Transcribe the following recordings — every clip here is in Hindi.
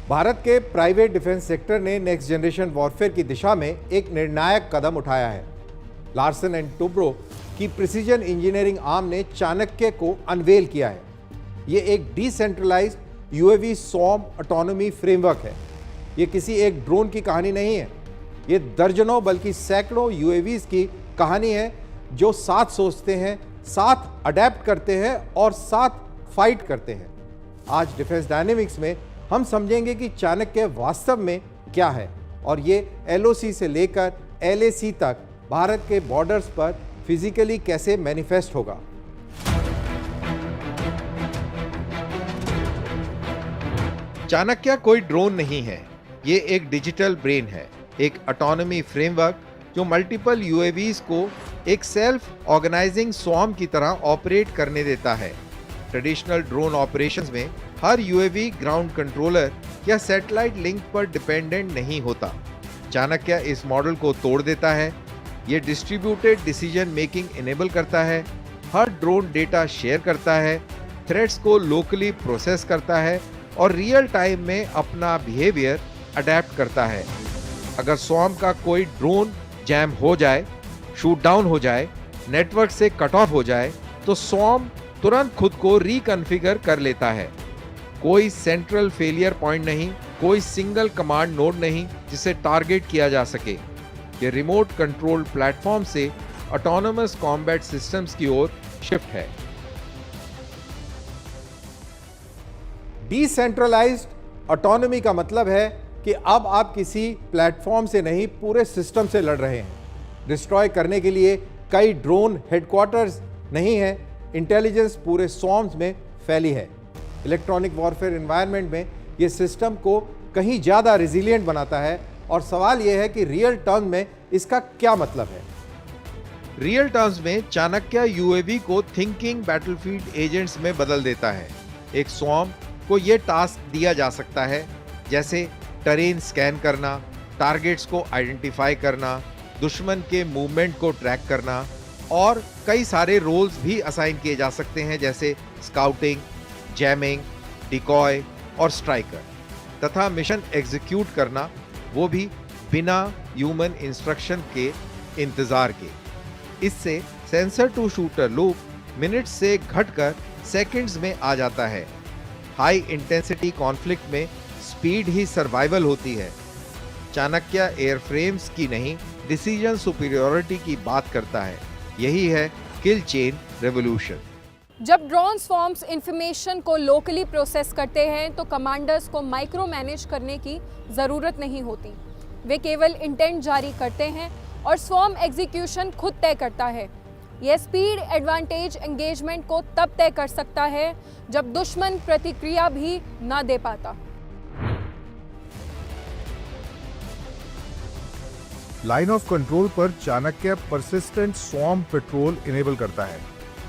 भारत के प्राइवेट डिफेंस सेक्टर ने नेक्स्ट जनरेशन वॉरफेयर की दिशा में एक निर्णायक कदम उठाया है। लार्सन एंड टुब्रो की प्रिसीजन इंजीनियरिंग आर्म ने चाणक्य को अनवेल किया है। ये एक decentralised UAV swarm autonomy framework है। ये किसी एक ड्रोन की कहानी नहीं है, ये दर्जनों बल्कि सैकड़ों यूएवीज की कहानी है जो साथ सोचते हैं, साथ अडेप्ट करते हैं और साथ फाइट करते हैं। आज डिफेंस डायनेमिक्स में हम समझेंगे कि चाणक्य वास्तव में क्या है और ये एलओसी से लेकर एलएसी तक भारत के बॉर्डर्स पर फिजिकली कैसे मैनिफेस्ट होगा। चाणक्य कोई ड्रोन नहीं है, ये एक डिजिटल ब्रेन है, एक ऑटोनॉमी फ्रेमवर्क जो मल्टीपल यूएवीज को एक सेल्फ ऑर्गेनाइजिंग स्वॉर्म की तरह ऑपरेट करने देता है। ट्रेडिशनल ड्रोन ऑपरेशंस में हर यूएवी ग्राउंड कंट्रोलर या सैटेलाइट लिंक पर डिपेंडेंट नहीं होता। चाणक्य इस मॉडल को तोड़ देता है। ये डिस्ट्रीब्यूटेड डिसीजन मेकिंग इनेबल करता है, हर ड्रोन डेटा शेयर करता है, थ्रेट्स को लोकली प्रोसेस करता है और रियल टाइम में अपना बिहेवियर अडेप्ट करता है। अगर स्वॉर्म का कोई ड्रोन जैम हो जाए, शूट डाउन हो जाए, नेटवर्क से कट ऑफ हो जाए, तो स्वॉर्म तुरंत खुद को रिकॉन्फ़िगर कर लेता है। कोई सेंट्रल फेलियर पॉइंट नहीं, कोई सिंगल कमांड नोड नहीं जिसे टारगेट किया जा सके। ये रिमोट कंट्रोल प्लेटफॉर्म से ऑटोनोमस कॉम्बैट सिस्टम्स की ओर शिफ्ट है। डिसेंट्रलाइज्ड ऑटोनॉमी का मतलब है कि अब आप किसी प्लेटफॉर्म से नहीं, पूरे सिस्टम से लड़ रहे हैं। डिस्ट्रॉय करने के लिए कई ड्रोन हेडक्वार्टर्स नहीं है, इंटेलिजेंस पूरे स्वॉर्म्स में फैली है। इलेक्ट्रॉनिक वॉरफेयर एनवायरनमेंट में ये सिस्टम को कहीं ज़्यादा रिजिलियंट बनाता है और सवाल ये है कि रियल टर्म में इसका क्या मतलब है। रियल टर्म्स में चाणक्य यूएवी को थिंकिंग बैटलफील्ड एजेंट्स में बदल देता है। एक स्वॉर्म को ये टास्क दिया जा सकता है जैसे टेरेन स्कैन करना, टारगेट्स को आइडेंटिफाई करना, दुश्मन के मूवमेंट को ट्रैक करना और कई सारे रोल्स भी असाइन किए जा सकते हैं जैसे स्काउटिंग, जैमिंग, डिकॉय और स्ट्राइकर, तथा मिशन एग्जीक्यूट करना, वो भी बिना ह्यूमन इंस्ट्रक्शन के इंतजार के। इससे sensor to shooter loop minutes से घटकर सेकंड्स में आ जाता है। हाई इंटेंसिटी कॉन्फ्लिक्ट में स्पीड ही सर्वाइवल होती है। चाणक्य एयरफ्रेम्स की नहीं, डिसीजन सुपीरियरिटी की बात करता है। यही है किल चेन रेवोल्यूशन। जब ड्रोन स्वॉर्म्स इंफॉर्मेशन को लोकली प्रोसेस करते हैं तो कमांडर्स को माइक्रो मैनेज करने की ज़रूरत नहीं होती। वे केवल इंटेंट जारी करते हैं और स्वॉर्म एग्जीक्यूशन खुद तय करता है। यह स्पीड एडवांटेज एंगेजमेंट को तब तय कर सकता है जब दुश्मन प्रतिक्रिया भी ना दे पाता। लाइन ऑफ कंट्रोल पर Chanakya persistent swarm patrol enable करता है।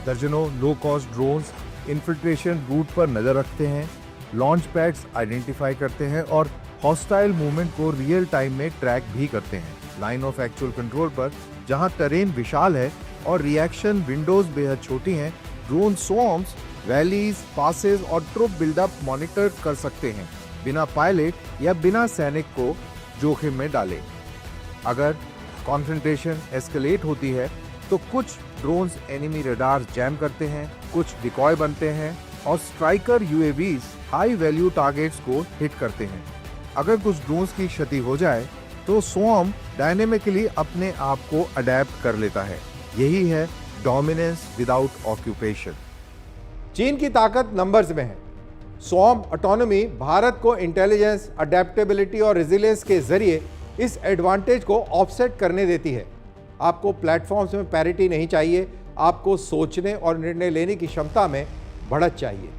दर्जनों low cost drones infiltration route पर नजर रखते हैं, लॉन्च पैड्स आइडेंटिफाई करते हैं और हॉस्टाइल मूवमेंट को रियल टाइम में ट्रैक भी करते हैं। लाइन ऑफ एक्चुअल कंट्रोल पर जहां टेरेन विशाल है और रिएक्शन विंडोज बेहद छोटी हैं, ड्रोन स्वॉर्म्स वैलीज, पासेस और ट्रूप बिल्डअप मॉनिटर कर सकते हैं बिना पायलट या बिना सैनिक को जोखिम में डाले। अगर कॉन्फ्रंटेशन एस्केलेट होती है तो कुछ ड्रोन्स एनिमी रडार जैम करते हैं, कुछ डिकॉय बनते हैं और striker UAVs high value targets को हिट करते हैं। अगर कुछ ड्रोन्स की क्षति हो जाए तो स्वॉर्म डायनेमिकली अपने आप को अडेप्ट कर लेता है। यही है डोमिनेंस विदाउट ऑक्यूपेशन। चीन की ताकत नंबर्स में है। स्वॉर्म ऑटोनॉमी भारत को इंटेलिजेंस, अडेप्टेबिलिटी और रेजिलियंस के जरिए इस एडवांटेज को ऑफसेट करने देती है। आपको प्लेटफॉर्म्स में पैरिटी नहीं चाहिए, आपको सोचने और निर्णय लेने की क्षमता में बढ़त चाहिए।